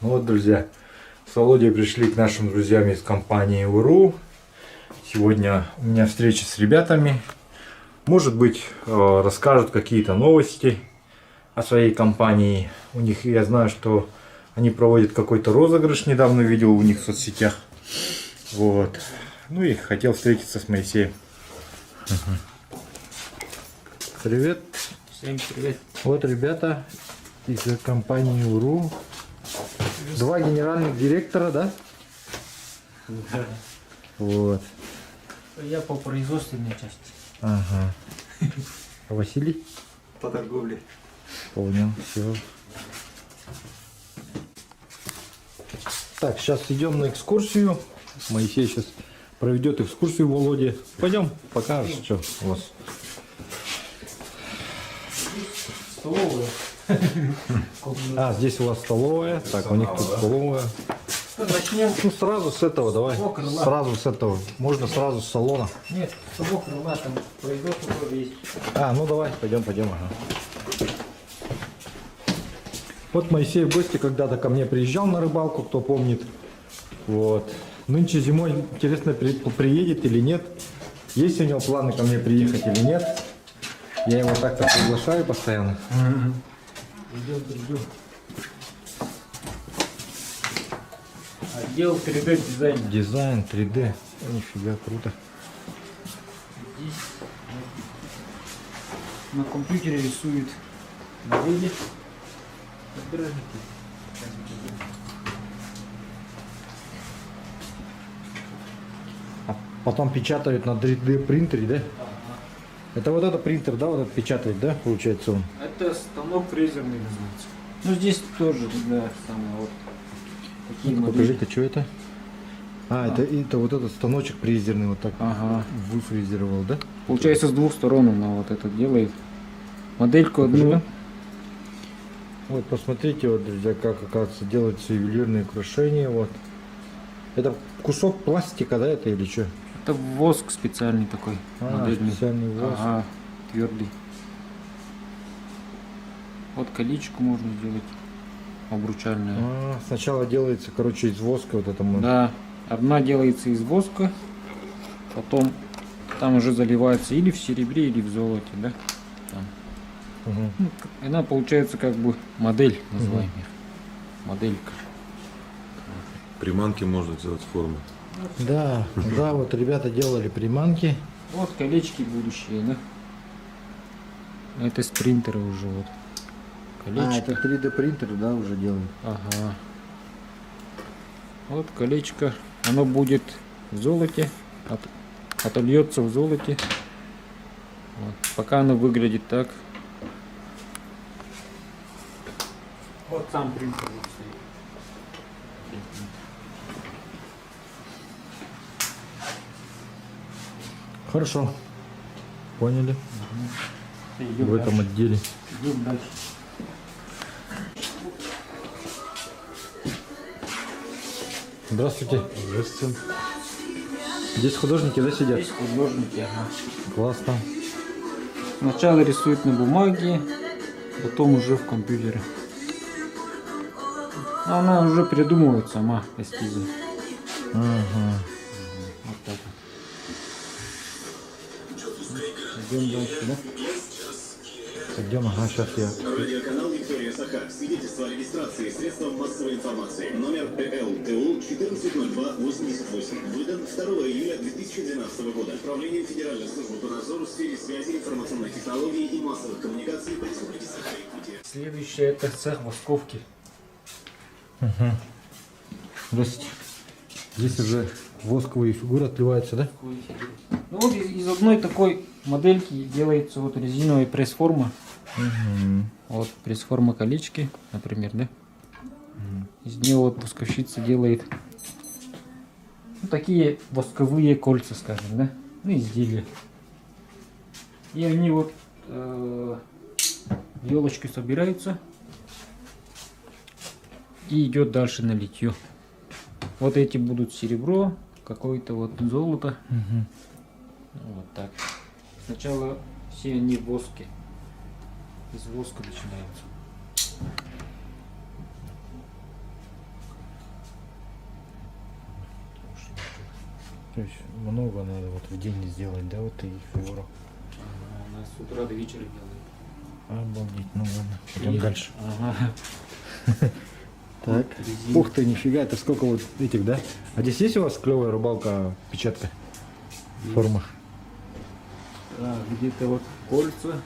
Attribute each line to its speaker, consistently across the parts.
Speaker 1: Вот, друзья, с Володей пришли к нашим друзьям из компании УРУ. Сегодня у меня встреча с ребятами. Может быть, расскажут какие-то новости о своей компании. У них, я знаю, что они проводят какой-то розыгрыш, недавно видел у них в соцсетях. Вот. Ну и хотел встретиться с Моисеем. Привет.
Speaker 2: Всем привет.
Speaker 1: Вот ребята из компании УРУ. Два генеральных директора, да?
Speaker 2: Да.
Speaker 1: Вот.
Speaker 2: Я по производственной части.
Speaker 1: Ага. А Василий?
Speaker 2: По торговле.
Speaker 1: Понял, все. Так, сейчас идем на экскурсию. Моисей сейчас проведет экскурсию Володе. Пойдем, покажешь, что у вас.
Speaker 2: Столовая.
Speaker 1: А, здесь у вас столовая. Так, у них тут столовая.
Speaker 2: Начнем.
Speaker 1: Ну, сразу с этого, давай. Сразу с этого. Можно сразу с салона.
Speaker 2: Нет, с того крыла там производство тоже есть.
Speaker 1: А, ну давай, пойдем. Ага. Вот Моисей в гости когда-то ко мне приезжал на рыбалку, кто помнит. Вот. Нынче зимой, интересно, приедет или нет. Есть у него планы ко мне приехать или нет. Я его так-то приглашаю постоянно.
Speaker 2: Идем. Отдел 3D дизайн.
Speaker 1: Дизайн 3D. Нифига, круто.
Speaker 2: Здесь на компьютере рисует модели.
Speaker 1: А потом печатают на 3D принтере, да?
Speaker 2: Ага.
Speaker 1: Это вот этот принтер, да, вот этот печатает, да, получается он?
Speaker 2: Это станок фрезерный называется. Ну здесь тоже, да, самое вот. Такие
Speaker 1: Ну,
Speaker 2: модели.
Speaker 1: покажите, что это? Это вот этот станочек фрезерный вот так выфрезеровал, да?
Speaker 2: Получается с двух сторон она вот это делает. Модельку одну.
Speaker 1: Покажи. Вот посмотрите, вот, друзья, как, оказывается, делаются ювелирные украшения. Вот. Это кусок пластика, да, это или что?
Speaker 2: Это воск специальный такой. Модельный.
Speaker 1: Специальный воск.
Speaker 2: Ага, твердый. Вот колечко можно сделать. Обручальное.
Speaker 1: Сначала делается, короче, из воска вот это.
Speaker 2: Да. Одна делается из воска. Потом там уже заливается или в серебре, или в золоте, да? Там.
Speaker 1: Угу.
Speaker 2: Ну, она получается как бы модель, называем их. Моделька.
Speaker 3: Приманки можно сделать формы.
Speaker 1: Да, да, вот ребята делали приманки.
Speaker 2: Вот колечки будущие, да? Это с принтера уже вот. Колечко.
Speaker 1: Это 3D принтер, да, уже делают.
Speaker 2: Ага. Вот колечко. Оно будет в золоте. Отольется в золоте. Вот. Пока оно выглядит так. Вот сам принтер вот стоит.
Speaker 1: Хорошо. Поняли.
Speaker 2: Идем
Speaker 1: В этом
Speaker 2: дальше.
Speaker 1: отделе.
Speaker 2: Идем дальше.
Speaker 1: Здравствуйте. Здравствуйте. Здесь художники, да, сидят?
Speaker 2: Здесь художники, ага.
Speaker 1: Классно.
Speaker 2: Сначала рисуют на бумаге, потом уже в компьютере. Она уже придумывает сама эскизы.
Speaker 1: Ага.
Speaker 2: Вот так вот. Идем дальше, да?
Speaker 1: Идем, ага, сейчас я.
Speaker 4: Радиоканал Виктория Саха. Свидетельство о регистрации средством массовой информации. Номер ЭЛТУ 140288. Выдан 2 июля 2012 года. Управлением Федеральной службы по надзору в сфере связи, информационных технологий и массовых коммуникаций по Республике Саха-Якутия.
Speaker 2: Следующее это цех восковки.
Speaker 1: Угу. Здравствуйте. Здесь уже восковые фигуры отливаются, да?
Speaker 2: Ну вот из одной такой модельки делается вот резиновая пресс-форма.
Speaker 1: Угу.
Speaker 2: Вот пресс-форма колечки, например, да? Из нее вот восковщица делает ну, такие восковые кольца, скажем, да? Ну, изделия. И они вот елочки собираются и идет дальше на литье. Вот эти будут серебро, какое-то вот золото.
Speaker 1: Угу.
Speaker 2: Вот так. Сначала все они в воске. Из воска начинаются.
Speaker 1: То есть много надо вот в день сделать, да, вот таких фигурок.
Speaker 2: У нас с утра до вечера делают.
Speaker 1: Обалдеть, ну ладно. Пойдем
Speaker 2: И-
Speaker 1: дальше.
Speaker 2: Ага.
Speaker 1: Так.
Speaker 2: резина.
Speaker 1: Ух ты, нифига, это сколько вот этих, да? А здесь есть у вас клевая рыбалка, печатка в формах?
Speaker 2: Так, где-то вот кольца.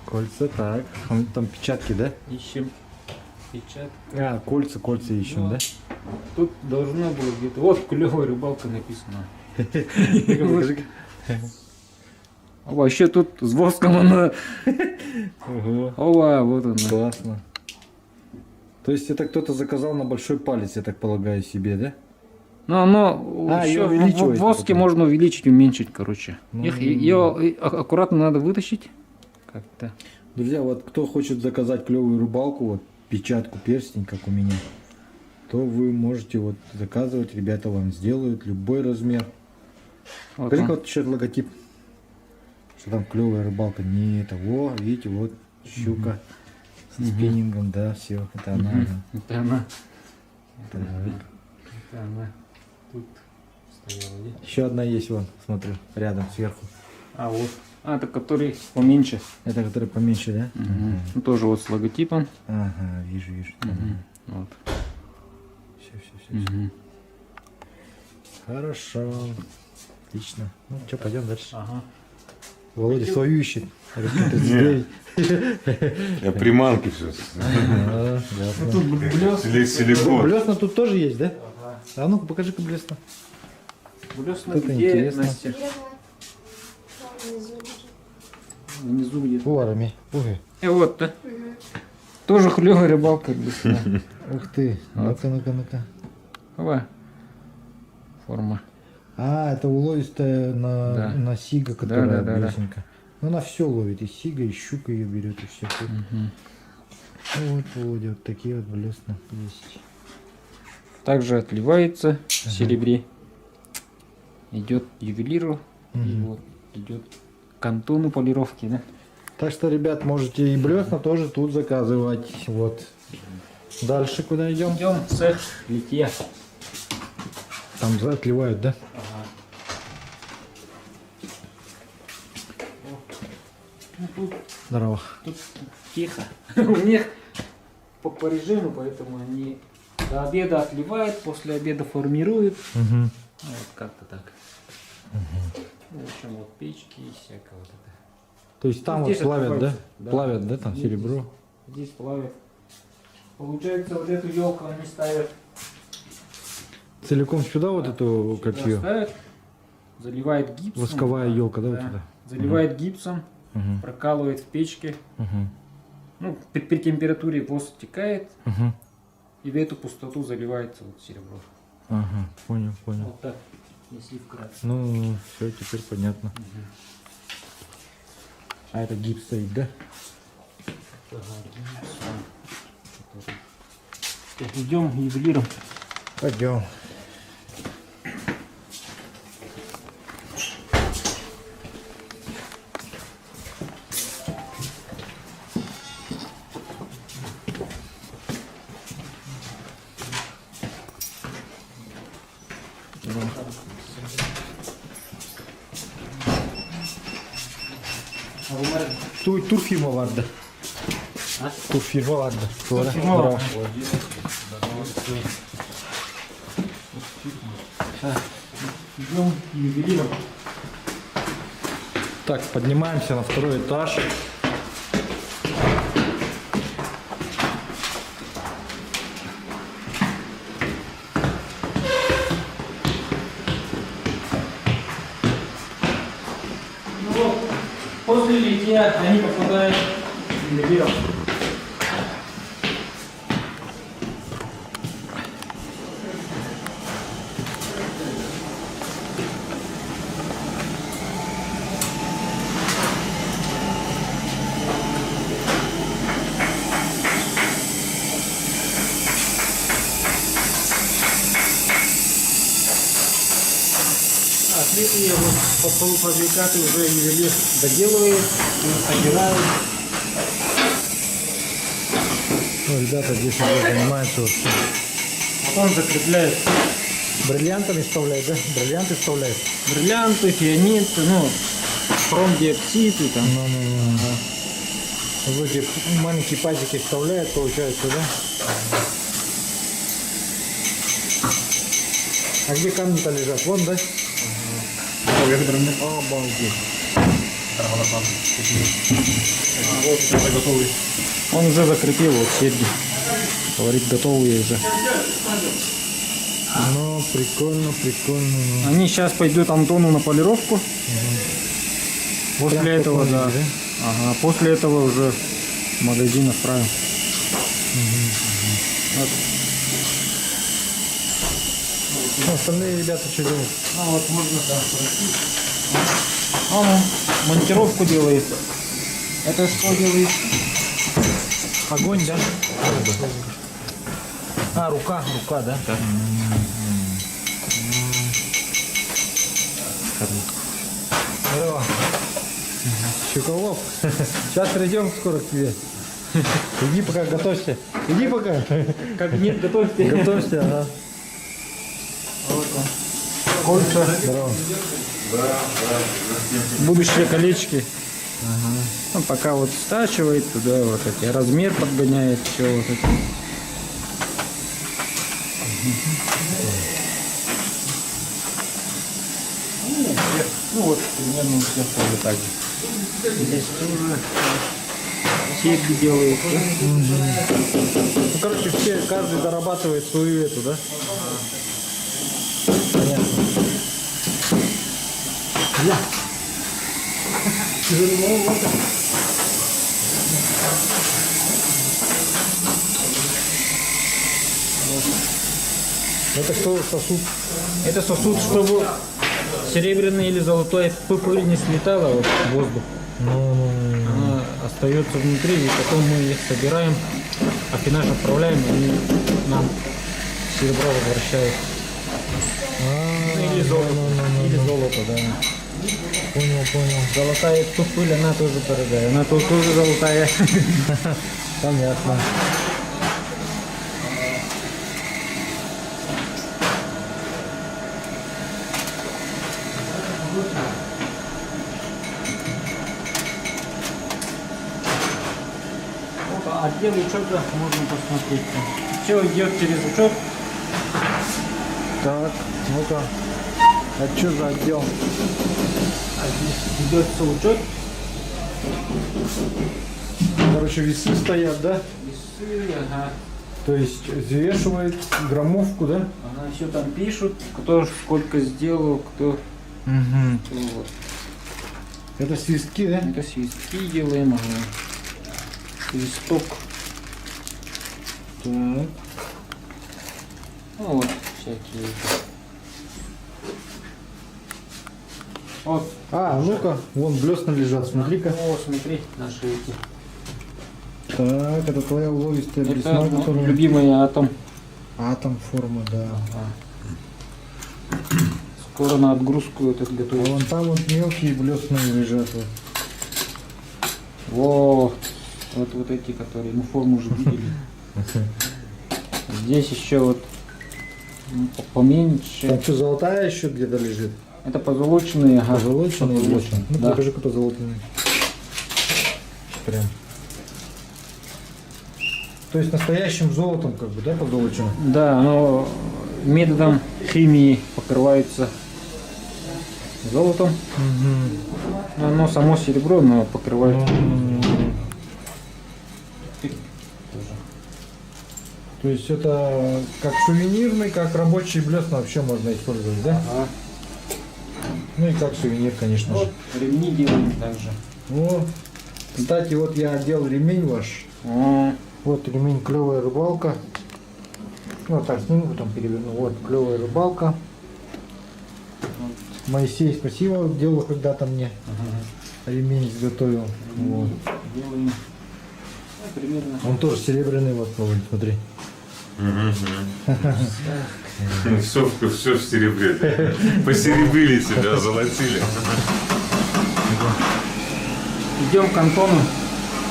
Speaker 1: Кольца, так. Там печатки, да?
Speaker 2: Ищем печать.
Speaker 1: А, кольца ищем, да?
Speaker 2: Тут должно было где-то. Вот клевая рыбалка написано. А вообще тут с воском она.
Speaker 1: Ого,
Speaker 2: Ова, вот она.
Speaker 1: классно. То есть это кто-то заказал на большой палец, я так полагаю, себе, да?
Speaker 2: Но оно
Speaker 1: А,
Speaker 2: еще
Speaker 1: её увеличивает
Speaker 2: в воске
Speaker 1: потом.
Speaker 2: можно увеличить, уменьшить, короче.
Speaker 1: Ну,
Speaker 2: Ее аккуратно надо вытащить. Как-то.
Speaker 1: Друзья, вот кто хочет заказать клевую рыбалку, вот печатку, перстень, как у меня, то вы можете вот заказывать, ребята вам сделают любой размер.
Speaker 2: Вот
Speaker 1: Покажи
Speaker 2: он.
Speaker 1: вот еще логотип, что там клевая рыбалка. Не это, во, видите, вот щука с спиннингом, да, все, это она.
Speaker 2: Мгм.
Speaker 1: да.
Speaker 2: Это она.
Speaker 1: Так.
Speaker 2: Это она. Тут стояла. где?
Speaker 1: Еще одна есть, вон, смотрю, рядом, сверху.
Speaker 2: А вот. А, это который поменьше.
Speaker 1: Это которая поменьше, да?
Speaker 2: Ну, тоже вот с логотипом.
Speaker 1: Ага, вижу.
Speaker 2: Вот.
Speaker 1: Все. Хорошо. Отлично. Ну что, пойдем дальше.
Speaker 2: Ага.
Speaker 1: Володя свою ищет. РК-39.
Speaker 3: Я приманки все.
Speaker 1: А, ясно.
Speaker 2: Тут блесна.
Speaker 3: Силикон.
Speaker 1: Блесна тут тоже есть, да? А ну-ка покажи-ка блесна.
Speaker 2: Блесна
Speaker 1: Это
Speaker 2: где,
Speaker 1: интересно.
Speaker 2: Настя? Внизу где-то.
Speaker 1: Пуарами. Ой.
Speaker 2: И вот, да. Тоже клевая рыбалка блесна.
Speaker 1: Ух ты. Ну-ка.
Speaker 2: Ова. Форма.
Speaker 1: А, это уловистая
Speaker 2: Да.
Speaker 1: на сига, которая
Speaker 2: да.
Speaker 1: блесенка. Ну, она все ловит. И сига, и щука ее берет, и все. Ну вот, Володя, вот такие вот блесна есть.
Speaker 2: Также отливается в серебре. Идет ювелиру. И вот идет к Антону полировки, да?
Speaker 1: Так что, ребят, можете и блесна тоже тут заказывать. Вот. Дальше куда идем?
Speaker 2: Идем в цех литья.
Speaker 1: Там отливают, да?
Speaker 2: Ну, тут
Speaker 1: Здорово.
Speaker 2: Тут тихо. У них по режиму, поэтому они до обеда отливают, после обеда формируют.
Speaker 1: Угу.
Speaker 2: Ну, вот как-то так. Ну, в общем, вот печки и всякое вот это.
Speaker 1: То есть там
Speaker 2: Ну,
Speaker 1: вот
Speaker 2: здесь
Speaker 1: плавят, да?
Speaker 2: отливается, да.
Speaker 1: Плавят, да, там
Speaker 2: Здесь-
Speaker 1: серебро.
Speaker 2: Здесь плавят. Получается, вот эту елку они ставят.
Speaker 1: Целиком сюда вот эту, как
Speaker 2: сюда
Speaker 1: ее,
Speaker 2: ставят, заливает гипсом.
Speaker 1: восковая елка, да, вот
Speaker 2: Да.
Speaker 1: это?
Speaker 2: Заливает гипсом,
Speaker 1: Угу.
Speaker 2: прокалывает в печке.
Speaker 1: Угу.
Speaker 2: Ну, при температуре воск стекает,
Speaker 1: Угу.
Speaker 2: и в эту пустоту заливается вот серебро.
Speaker 1: Ага, понял.
Speaker 2: Вот так, если вкратце.
Speaker 1: Ну, все, теперь понятно. А это гипс стоит, да?
Speaker 2: Идем ювелиром.
Speaker 1: Пойдем. Turfirma vardı. Turfirma vardı. Sonra.
Speaker 2: Turfirma var.
Speaker 1: Bravo.
Speaker 2: Идем ювелиром.
Speaker 1: Так, поднимаемся на второй этаж.
Speaker 2: Ну вот, после литья они попадают в ювелиром. Отлитые вот по полуфабрикаты уже ювелир доделывает, собирает.
Speaker 1: Ну, ребята здесь уже занимаются вообще.
Speaker 2: Потом закрепляет
Speaker 1: Бриллиантами вставляет, да? Бриллианты вставляет.
Speaker 2: Бриллианты, фианиты, ну, хромдиопсиды там.
Speaker 1: Вот эти маленькие пазики вставляет, получается, да? А где камни-то лежат? Вон, да? Обалдеть.
Speaker 2: Он уже закрепил вот серьги. Говорит, готовые уже.
Speaker 1: Ну, прикольно, прикольно. Ну.
Speaker 2: Они сейчас пойдут Антону на полировку. После
Speaker 1: Прям
Speaker 2: этого, да.
Speaker 1: такой,
Speaker 2: Ага, после этого уже в магазин отправим. Вот.
Speaker 1: Ну, остальные ребята что делают?
Speaker 2: Ну вот можно там пройти. Он монтировку делает. Это что делает?
Speaker 1: Огонь, да? А, рука, да? Здорово. Щуколов. Сейчас придем скоро к тебе. Иди пока, готовься. Иди пока.
Speaker 2: Кабинет готовьте.
Speaker 1: Готовься, ага.
Speaker 2: Кольца.
Speaker 1: Здорово.
Speaker 2: Будущие колечки. Он пока вот стачивает туда вот эти, размер подгоняет, все вот это. Ну вот примерно все тоже так же. Здесь тоже серьги делают.
Speaker 1: Ну, короче, все, каждый зарабатывает свою эту, да? Понятно. Я. Это что, сосуд?
Speaker 2: Это сосуд, чтобы серебряный или золотой пыль не слетала вот, в воздух. Она остается внутри, и потом мы их собираем, афинаж отправляем, и нам серебро возвращает. Ну, или золото, да.
Speaker 1: Понял.
Speaker 2: Золотая пыль, она тоже дорогая, она тоже золотая.
Speaker 1: Понятно.
Speaker 2: Отдел учета можно посмотреть. Все идет через учет.
Speaker 1: Так, ну-ка. А что за отдел?
Speaker 2: Идется учет.
Speaker 1: Короче, весы стоят, да?
Speaker 2: Весы, ага.
Speaker 1: То есть взвешивает граммовку, да?
Speaker 2: Ага, все там пишут, кто сколько сделал, кто вот.
Speaker 1: Это свистки, да?
Speaker 2: Это свистки делаем, ага. Свисток.
Speaker 1: Так.
Speaker 2: Ну вот, всякие. Вот.
Speaker 1: А, ну-ка, вон блесна лежат, смотри-ка.
Speaker 2: О, смотри, наши эти.
Speaker 1: Так, это твоя уловистая
Speaker 2: Это
Speaker 1: блесна,
Speaker 2: ну,
Speaker 1: которая...
Speaker 2: любимый атом.
Speaker 1: Атом форма, да.
Speaker 2: Скоро на отгрузку этот
Speaker 1: А
Speaker 2: готовить.
Speaker 1: вон там вот мелкие блесна лежат. Вот.
Speaker 2: Вот эти, которые мы форму уже видели. Здесь еще вот поменьше.
Speaker 1: Там что, золотая еще где-то лежит?
Speaker 2: Это позолоченные, ага.
Speaker 1: Позолоченные блесна? Ну,
Speaker 2: Да.
Speaker 1: покажи, кто золотый. Прям. То есть настоящим золотом, как бы, да, позолочено?
Speaker 2: Да, оно методом химии покрывается золотом. Оно само серебро, но покрывает.
Speaker 1: То есть это как сувенирный, как рабочий блесна вообще можно использовать, да?
Speaker 2: Ага.
Speaker 1: Ну и как сувенир, конечно же.
Speaker 2: Вот ремни делаем также.
Speaker 1: О, кстати, вот я одел ремень ваш.
Speaker 2: О,
Speaker 1: Вот ремень клевая рыбалка. Ну так сниму, потом переверну. Вот клевая рыбалка. Моисей, спасибо, делал когда-то мне. Ремень изготовил. Вот.
Speaker 2: делаем. Ну, примерно.
Speaker 1: Он тоже серебряный, вот, смотри.
Speaker 3: Все в серебре. Посеребрили себя, золотили.
Speaker 2: Идем к Антону.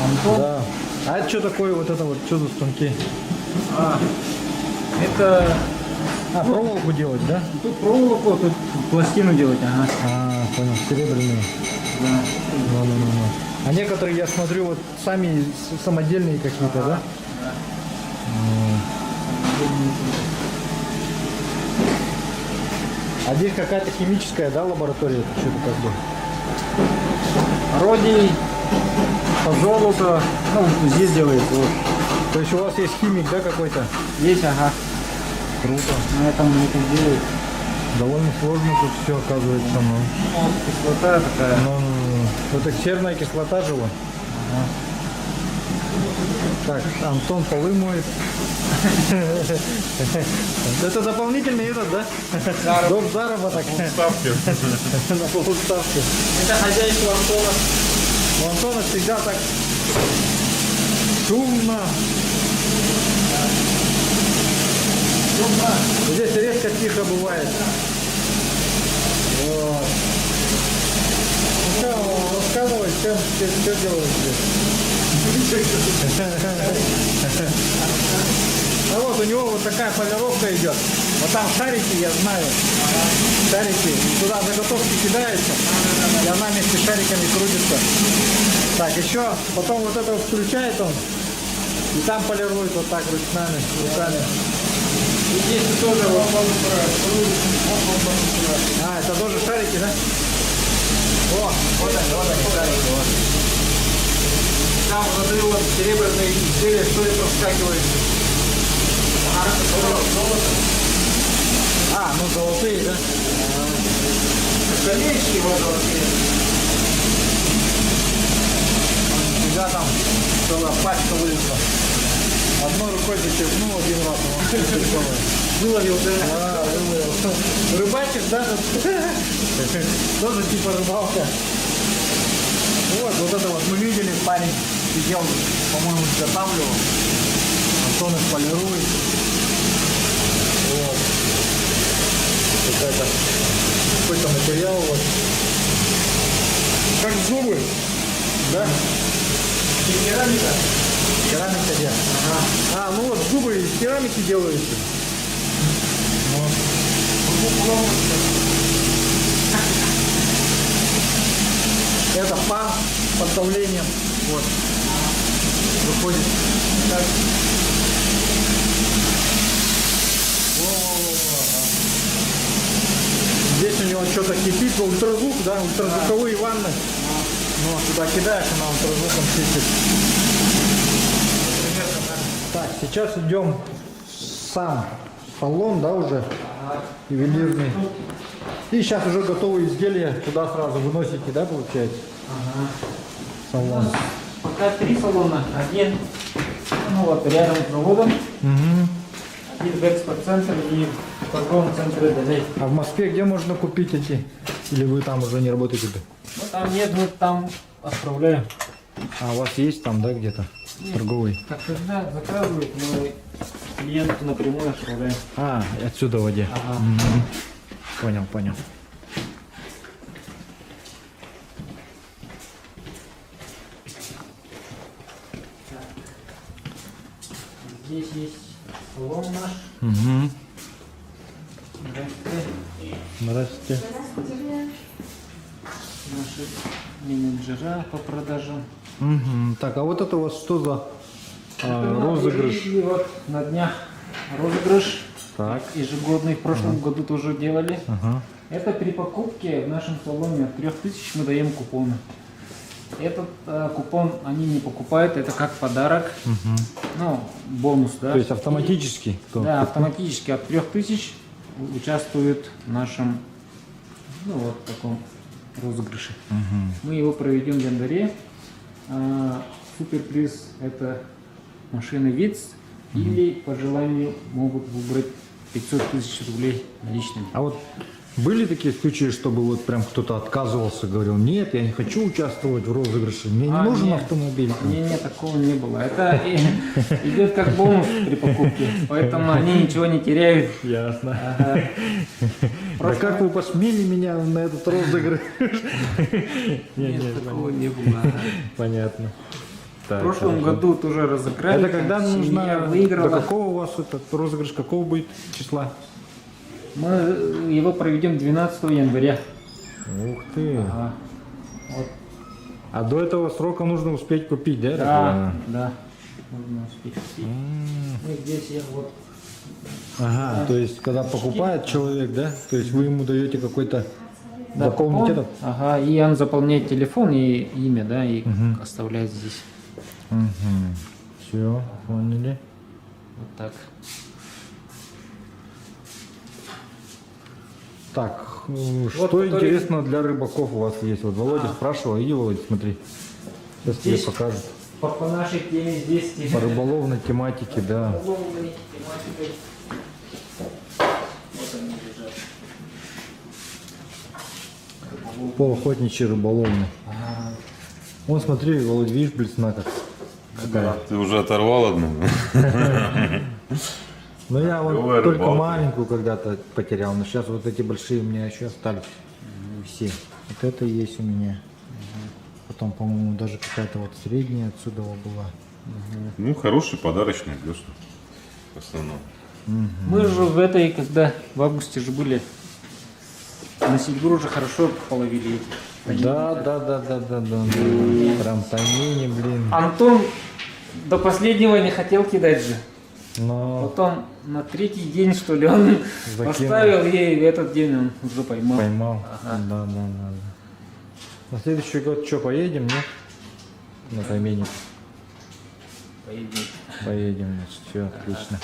Speaker 2: Антон.
Speaker 1: Да. А это что такое вот это вот, что за станки?
Speaker 2: Это
Speaker 1: А, проволоку делать, да?
Speaker 2: Тут проволоку, тут пластину делать, ага.
Speaker 1: А, понял, серебряные.
Speaker 2: Да.
Speaker 1: Ну. А некоторые, я смотрю, вот сами самодельные какие-то, да? А здесь какая-то химическая, да, лаборатория? Что-то как бы.
Speaker 2: Родий, позолото, ну, здесь делается. Вот.
Speaker 1: То есть у вас есть химик, да, какой-то?
Speaker 2: Есть, ага.
Speaker 1: Круто.
Speaker 2: На этом это делают.
Speaker 1: Довольно сложно тут все оказывается. Ну.
Speaker 2: Вот, кислота такая.
Speaker 1: Ну, это серная кислота же вот. Так, Антон полы моет. Это дополнительный этот, да? Дом заработок.
Speaker 3: Ставки.
Speaker 1: На полуставке.
Speaker 2: Это хозяйство Антона.
Speaker 1: У Антона всегда так шумно. Здесь редко тихо бывает. Вот. Ну что, рассказывай, что делаешь здесь? А вот у него вот такая полировка идет. Вот там шарики, я знаю. Шарики. Туда заготовки кидаются. И она вместе с шариками крутится. Так, еще потом вот это вот включает он. И там полирует вот так руками.
Speaker 2: И здесь тоже вот.
Speaker 1: А, это тоже шарики, да? О, вот они шарики. Вот.
Speaker 2: Там внутри вот серебряные изделия, что это вскакивает.
Speaker 1: А, ну золотые, да?
Speaker 2: Колечки вот золотые.
Speaker 1: Всегда там целая пачка вылезла. Одной рукой зачерпнул один раз.
Speaker 2: Выловил, да?
Speaker 1: А, выловил. Рыбачишь, да? Тоже типа рыбалка. Вот это вот мы видели, парень сидел, по-моему, изготавливал. Антон их полирует. Вот. Какой-то материал вот. Как зубы. Да?
Speaker 2: Керамика.
Speaker 1: Керамика где? Ага. А, ну вот зубы из керамики делаются. Вот. Это пан под давлением. Вот. Выходит. Так. Здесь у него что-то кипит, ультразвук, да, ультразвуковые ванны. Ну, туда кидаешь, она ультразвуком чистит. Так, сейчас идем в сам салон, да, уже ювелирный. И сейчас уже готовые изделия туда сразу выносите, да, получается?
Speaker 2: Ага.
Speaker 1: Салон.
Speaker 2: Пока 3 салона. Один, ну вот рядом с заводом. Один в экспорт-центре и в торговом центре Далей.
Speaker 1: А в Москве где можно купить эти? Или вы там уже не работаете?
Speaker 2: Ну там нет, мы там отправляем.
Speaker 1: А у вас есть там, да, где-то? Торговый?
Speaker 2: Как когда заказывают, мы клиенту напрямую отправляем.
Speaker 1: А, и отсюда в воде.
Speaker 2: Ага.
Speaker 1: Понял.
Speaker 2: Здесь есть салон наш.
Speaker 1: Угу.
Speaker 2: Здравствуйте.
Speaker 1: Здравствуйте.
Speaker 2: Наши менеджера по продажам.
Speaker 1: Угу. Так, а вот это у вас что за розыгрыш?
Speaker 2: И вот на днях розыгрыш.
Speaker 1: Так.
Speaker 2: Ежегодный. В прошлом году тоже делали.
Speaker 1: Ага.
Speaker 2: Это при покупке в нашем салоне от 3000 мы даем купоны. Этот купон они не покупают, это как подарок. Ну, бонус, да.
Speaker 1: То есть автоматически?
Speaker 2: Да, автоматически от 3000 участвует в нашем, ну, вот таком розыгрыше. Мы его проведем в январе. Суперприз это машина ВИЦ или по желанию могут выбрать 500 000 рублей наличными.
Speaker 1: А вот были такие случаи, чтобы вот прям кто-то отказывался, говорил, нет, я не хочу участвовать в розыгрыше, мне не нужен
Speaker 2: нет.
Speaker 1: автомобиль.
Speaker 2: Не, такого не было. Это идет как бонус при покупке, поэтому они ничего не теряют.
Speaker 1: Ясно.
Speaker 2: Ага.
Speaker 1: Да как вы посмели меня на этот розыгрыш?
Speaker 2: Нет, такого не было.
Speaker 1: Понятно.
Speaker 2: В прошлом году тоже разыграли.
Speaker 1: Это когда
Speaker 2: семья
Speaker 1: нужно, до
Speaker 2: выиграла.
Speaker 1: какого у вас этот розыгрыш, какого будет числа?
Speaker 2: Мы его проведем 12 января.
Speaker 1: Ух ты.
Speaker 2: Ага. Вот.
Speaker 1: А до этого срока нужно успеть купить, да?
Speaker 2: Да, да. Можно успеть купить. Ну, и здесь я вот.
Speaker 1: Ага, то есть когда покупает человек, да? То есть вы ему даете какой-то
Speaker 2: Да,
Speaker 1: заполнить
Speaker 2: он-
Speaker 1: этот?
Speaker 2: Ага, и он заполняет телефон и имя, да, и оставляет здесь.
Speaker 1: Все, поняли.
Speaker 2: Вот так.
Speaker 1: Так,
Speaker 2: Вот
Speaker 1: что
Speaker 2: который-
Speaker 1: интересно для рыбаков у вас есть? Вот Володя спрашивал, иди, Володя, смотри. Сейчас тебе
Speaker 2: Здесь-
Speaker 1: покажут.
Speaker 2: По нашей теме здесь
Speaker 1: По рыболовной тематике, да.
Speaker 2: рыболовной тематикой. Вот они лежат.
Speaker 1: По охотничьей рыболовной.
Speaker 2: Ага.
Speaker 1: Вон, смотри, Володь, видишь, блесна как.
Speaker 3: Да, ты уже оторвал одну?
Speaker 1: Ну я вот
Speaker 3: Давай
Speaker 1: только
Speaker 3: рыбалка.
Speaker 1: маленькую когда-то потерял, но сейчас вот эти большие у меня еще остались. Все. Вот это есть у меня. Потом, по-моему, даже какая-то вот средняя отсюда была.
Speaker 3: Ну, хороший подарочный блесна. В основном.
Speaker 2: Мы же в этой, когда в августе же были, на Сильбру же хорошо половили эти.
Speaker 1: Да. Прям таймени, блин.
Speaker 2: Антон до последнего не хотел кидать же.
Speaker 1: Но
Speaker 2: Потом на третий день, что ли, он
Speaker 1: Закинул.
Speaker 2: поставил, и в этот день он уже поймал.
Speaker 1: поймал.
Speaker 2: Ага.
Speaker 1: Да. На следующий год что, поедем, нет? На таймене.
Speaker 2: Поедем.
Speaker 1: Поедем, значит, все отлично.